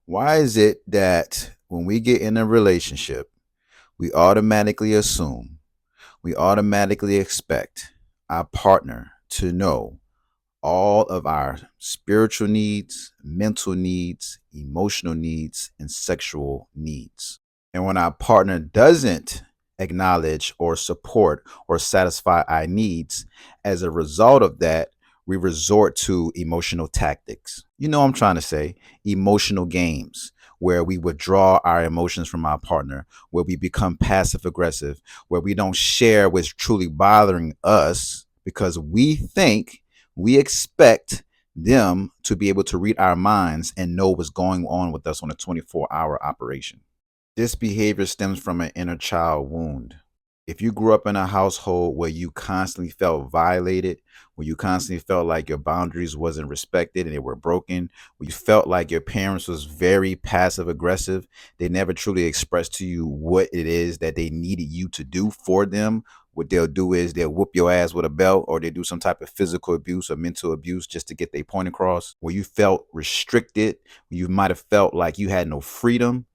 Why is it that when we get in a relationship, we automatically assume, we automatically expect our partner to know all of our spiritual needs, mental needs, emotional needs, and sexual needs? And when our partner doesn't acknowledge or support or satisfy our needs, as a result of that, we resort to emotional tactics. You know what I'm trying to say? Emotional games where we withdraw our emotions from our partner, where we become passive aggressive, where we don't share what's truly bothering us because we expect them to be able to read our minds and know what's going on with us on a 24-hour operation. This behavior stems from an inner child wound. If you grew up in a household where you constantly felt violated, where you constantly felt like your boundaries wasn't respected and they were broken, where you felt like your parents was very passive aggressive, they never truly expressed to you what it is that they needed you to do for them. What they'll do is they'll whoop your ass with a belt, or they do some type of physical abuse or mental abuse just to get their point across. Where you felt restricted, you might have felt like you had no freedom.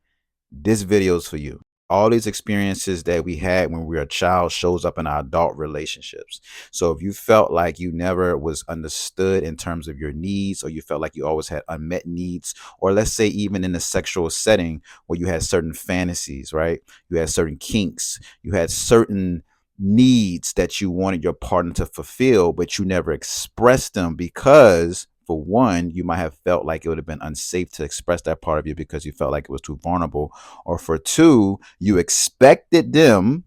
This video is for you. All these experiences that we had when we were a child shows up in our adult relationships. So if you felt like you never was understood in terms of your needs, or you felt like you always had unmet needs, or let's say even in a sexual setting where you had certain fantasies, right? You had certain kinks, you had certain needs that you wanted your partner to fulfill, but you never expressed them because, for one, you might have felt like it would have been unsafe to express that part of you because you felt like it was too vulnerable. Or for two, you expected them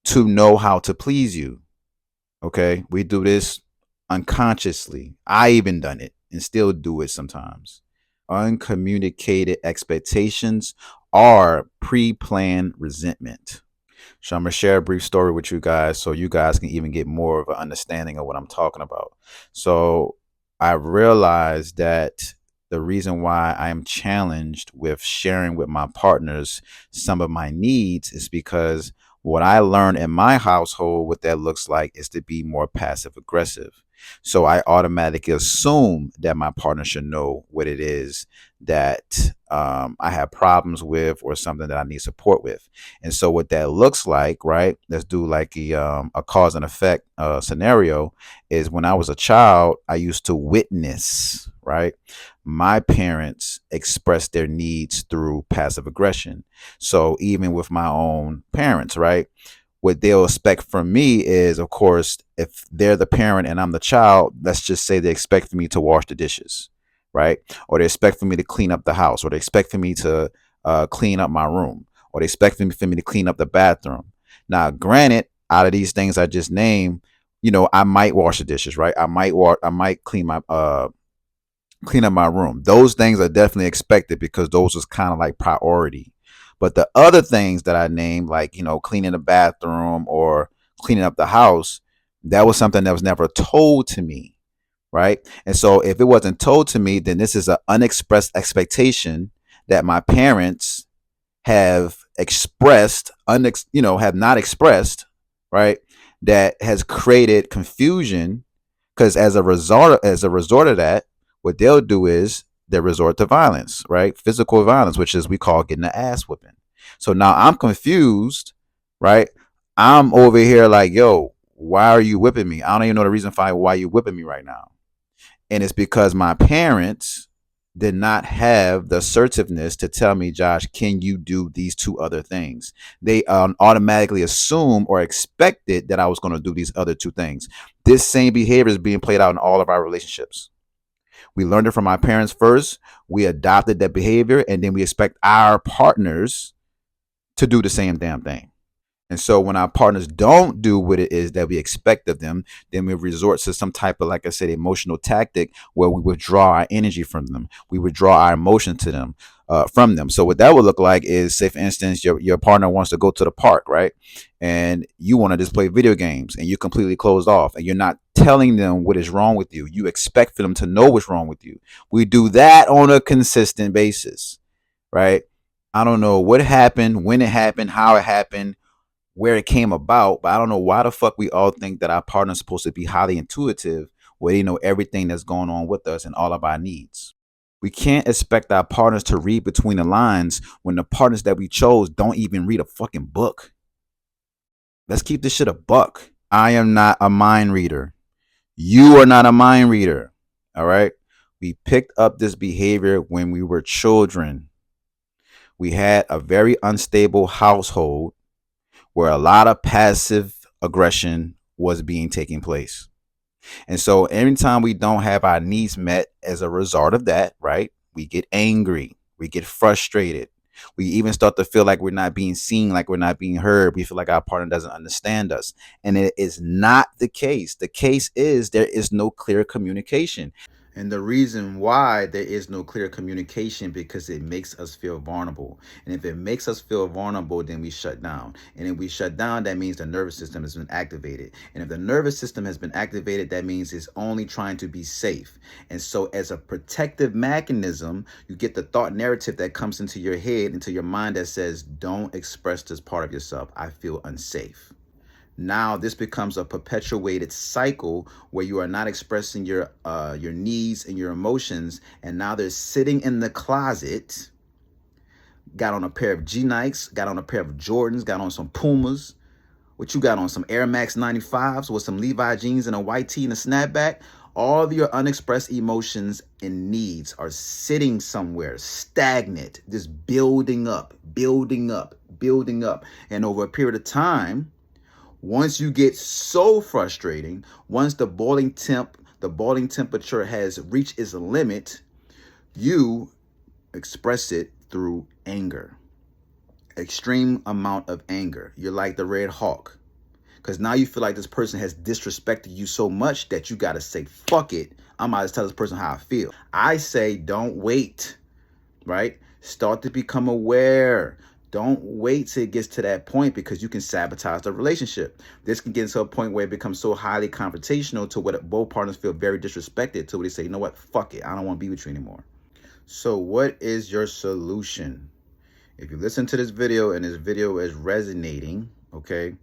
to know how to please you. Okay. We do this unconsciously. I even done it and still do it sometimes. Uncommunicated expectations are pre planned resentment. So I'm gonna share a brief story with you guys so you guys can even get more of an understanding of what I'm talking about. So I realized that the reason why I am challenged with sharing with my partners some of my needs is because what I learned in my household, what that looks like, is to be more passive aggressive. So I automatically assume that my partner should know what it is that I have problems with or something that I need support with. And so what that looks like, right? Let's do like a cause and effect scenario. Is when I was a child, I used to witness, right, my parents express their needs through passive aggression. So even with my own parents, right, what they'll expect from me is, of course, if they're the parent and I'm the child, let's just say they expect for me to wash the dishes, right? Or they expect for me to clean up the house, or they expect for me to clean up my room, or they expect for me to clean up the bathroom. Now, granted, out of these things I just named, I might wash the dishes, right? I might clean up my room. Those things are definitely expected because those was kind of like priority. But the other things that I named, like, cleaning the bathroom or cleaning up the house, that was something that was never told to me, right? And so if it wasn't told to me, then this is an unexpressed expectation that my parents have expressed, have not expressed, right? That has created confusion because as a result of that, what they'll do is they resort to violence, right? Physical violence, which is we call getting the ass whipping. So now I'm confused, right? I'm over here like, yo, why are you whipping me? I don't even know the reason why you whipping me right now. And it's because my parents did not have the assertiveness to tell me, Josh, can you do these two other things? They automatically assumed or expected that I was going to do these other two things. This same behavior is being played out in all of our relationships. We learned it from our parents first. We adopted that behavior, and then we expect our partners to do the same damn thing. And so when our partners don't do what it is that we expect of them, then we resort to some type of, like I said, emotional tactic where we withdraw our energy from them. We withdraw our emotion to them, from them. So what that would look like is, say, for instance, your partner wants to go to the park, right? And you want to just play video games and you're completely closed off and you're not telling them what is wrong with you. You expect for them to know what's wrong with you. We do that on a consistent basis, right? I don't know what happened, when it happened, how it happened, where it came about, but I don't know why the fuck we all think that our partner's supposed to be highly intuitive, where they know everything that's going on with us and all of our needs. We can't expect our partners to read between the lines when the partners that we chose don't even read a fucking book. Let's keep this shit a buck. I am not a mind reader. You are not a mind reader. All right. We picked up this behavior when we were children. We had a very unstable household where a lot of passive aggression was being taking place. And so anytime we don't have our needs met as a result of that, right, we get angry, we get frustrated. We even start to feel like we're not being seen, like we're not being heard. We feel like our partner doesn't understand us. And it is not the case. The case is there is no clear communication. And the reason why there is no clear communication because it makes us feel vulnerable. And if it makes us feel vulnerable, then we shut down. And if we shut down, that means the nervous system has been activated. And if the nervous system has been activated, that means it's only trying to be safe. And so as a protective mechanism, you get the thought narrative that comes into your head, into your mind that says, don't express this part of yourself. I feel unsafe. Now this becomes a perpetuated cycle where you are not expressing your needs and your emotions, and now they're sitting in the closet, got on a pair of G-Nikes, got on a pair of Jordans, got on some Pumas. What you got on? Some Air Max 95s with some Levi jeans and a white tee and a snapback. All of your unexpressed emotions and needs are sitting somewhere stagnant, just building up, building up, building up. And over a period of time, once you get so frustrating, once the boiling temperature has reached its limit, you express it through anger. Extreme amount of anger. You're like the Red Hawk. Because now you feel like this person has disrespected you so much that you got to say, fuck it. I'm about to tell this person how I feel. I say, don't wait, right? Start to become aware. Don't wait till it gets to that point because you can sabotage the relationship. This can get to a point where it becomes so highly confrontational to what both partners feel very disrespected to where they say, you know what, fuck it. I don't want to be with you anymore. So what is your solution? If you listen to this video and this video is resonating, okay,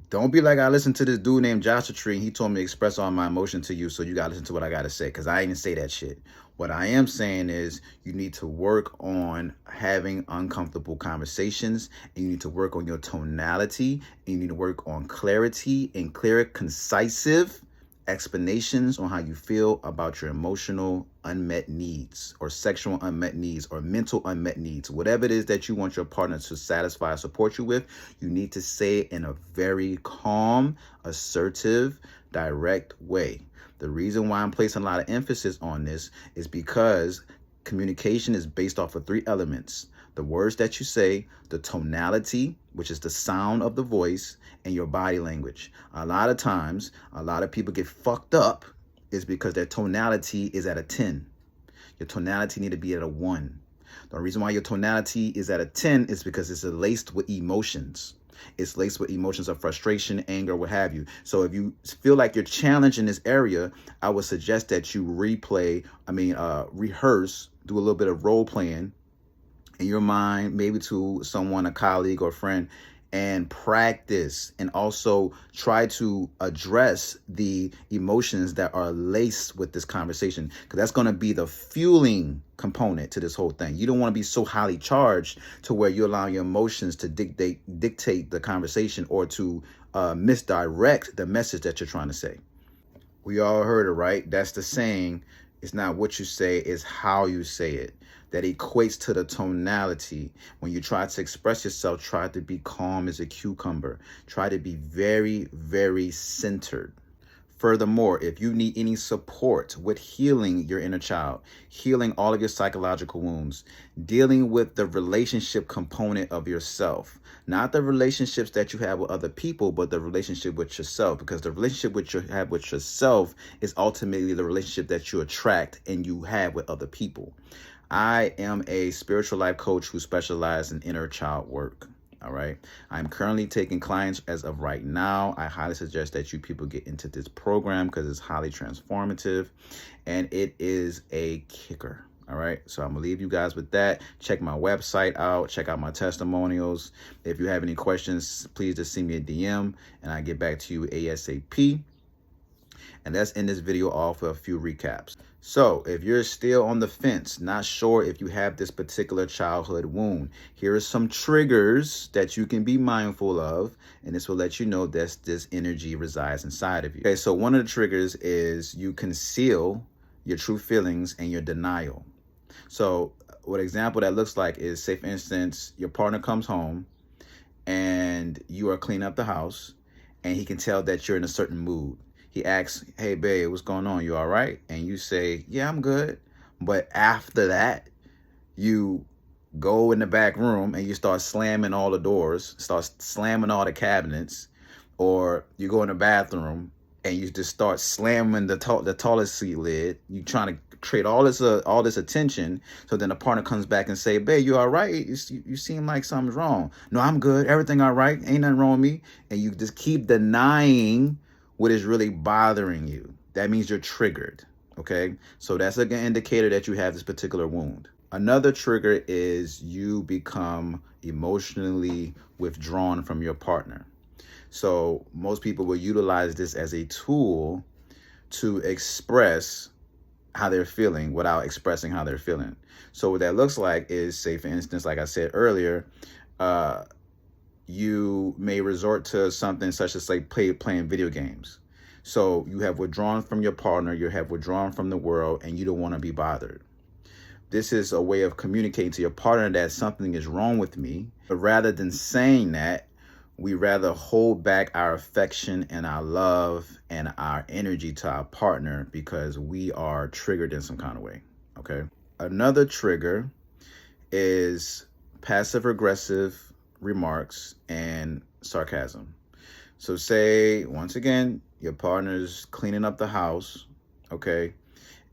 don't be like, I listened to this dude named Joshua Tree and he told me to express all my emotion to you, so you got to listen to what I got to say, because I didn't say that shit. What I am saying is you need to work on having uncomfortable conversations, and you need to work on your tonality, and you need to work on clarity and clear, concisive explanations on how you feel about your emotional unmet needs or sexual unmet needs or mental unmet needs. Whatever it is that you want your partner to satisfy or support you with, you need to say it in a very calm, assertive, direct way. The reason why I'm placing a lot of emphasis on this is because communication is based off of 3 elements: the words that you say, the tonality, which is the sound of the voice, and your body language. A lot of times, a lot of people get fucked up is because their tonality is at a 10. Your tonality need to be at a 1. The reason why your tonality is at a 10 is because it's laced with emotions. It's laced with emotions of frustration, anger, what have you. So if you feel like you're challenged in this area, I would suggest that you rehearse, do a little bit of role playing in your mind, maybe to someone, a colleague or friend, and practice, and also try to address the emotions that are laced with this conversation, because that's going to be the fueling component to this whole thing. You don't want to be so highly charged to where you allow your emotions to dictate the conversation or to misdirect the message that you're trying to say. We all heard it, right? That's the saying. It's not what you say, it's how you say it. That equates to the tonality. When you try to express yourself, try to be calm as a cucumber. Try to be very, very centered. Furthermore, if you need any support with healing your inner child, healing all of your psychological wounds, dealing with the relationship component of yourself, not the relationships that you have with other people, but the relationship with yourself, because the relationship which you have with yourself is ultimately the relationship that you attract and you have with other people. I am a spiritual life coach who specializes in inner child work. All right. I'm currently taking clients as of right now. I highly suggest that you people get into this program because it's highly transformative and it is a kicker. All right. So I'm going to leave you guys with that. Check my website out. Check out my testimonials. If you have any questions, please just send me a DM and I get back to you ASAP. And let's end this video off with a few recaps. So if you're still on the fence, not sure if you have this particular childhood wound, here are some triggers that you can be mindful of, and this will let you know that this energy resides inside of you. Okay, so one of the triggers is you conceal your true feelings and your denial. So what example that looks like is, say for instance, your partner comes home and you are cleaning up the house and he can tell that you're in a certain mood. He asks, hey babe, what's going on? You all right? And you say, yeah, I'm good. But after that, you go in the back room and you start slamming all the doors, start slamming all the cabinets, or you go in the bathroom and you just start slamming the toilet seat lid. You trying to create all this attention, so then the partner comes back and say, babe, you all right? You seem like something's wrong. No, I'm good, everything all right, ain't nothing wrong with me. And you just keep denying what is really bothering you. That means you're triggered. Okay, so that's an indicator that you have this particular wound. Another trigger is you become emotionally withdrawn from your partner. So most people will utilize this as a tool to express how they're feeling without expressing how they're feeling. So what that looks like is, say for instance, like I said earlier, you may resort to something such as like playing video games. So you have withdrawn from your partner, you have withdrawn from the world, and you don't want to be bothered. This is a way of communicating to your partner that something is wrong with me. But rather than saying that, we rather hold back our affection and our love and our energy to our partner because we are triggered in some kind of way. Okay. Another trigger is passive aggressive remarks and sarcasm. So say, once again, your partner's cleaning up the house, okay,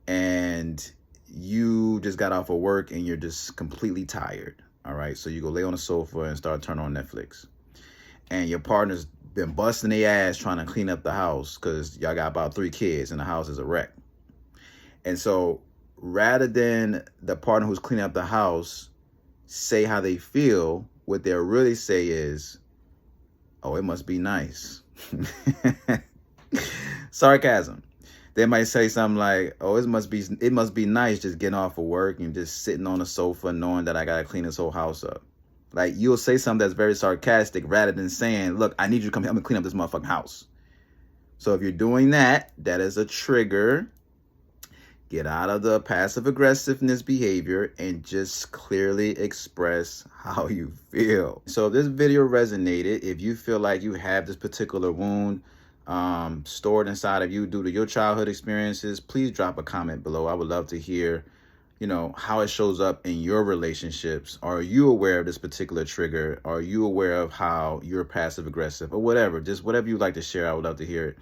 and you just got off of work and you're just completely tired, all right? So you go lay on the sofa and start turning on Netflix. And your partner's been busting their ass trying to clean up the house because y'all got about 3 kids and the house is a wreck. And so rather than the partner who's cleaning up the house say how they feel, what they'll really say is, oh, it must be nice. Sarcasm. They might say something like, oh, it must be nice just getting off of work and just sitting on the sofa knowing that I gotta clean this whole house up. Like, you'll say something that's very sarcastic rather than saying, look, I need you to come help me clean up this motherfucking house. So if you're doing that, that is a trigger. Get out of the passive aggressiveness behavior and just clearly express how you feel. So if this video resonated, if you feel like you have this particular wound stored inside of you due to your childhood experiences, please drop a comment below. I would love to hear, how it shows up in your relationships. Are you aware of this particular trigger? Are you aware of how you're passive aggressive or whatever? Just whatever you'd like to share, I would love to hear it.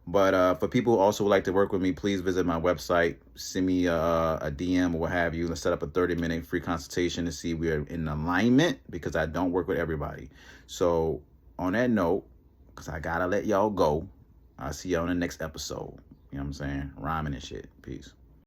But for people who also would like to work with me, please visit my website, send me a DM or what have you. Let's set up a 30-minute free consultation to see if we're in alignment, because I don't work with everybody. So on that note, because I got to let y'all go, I'll see y'all in the next episode. You know what I'm saying? Rhyming and shit. Peace.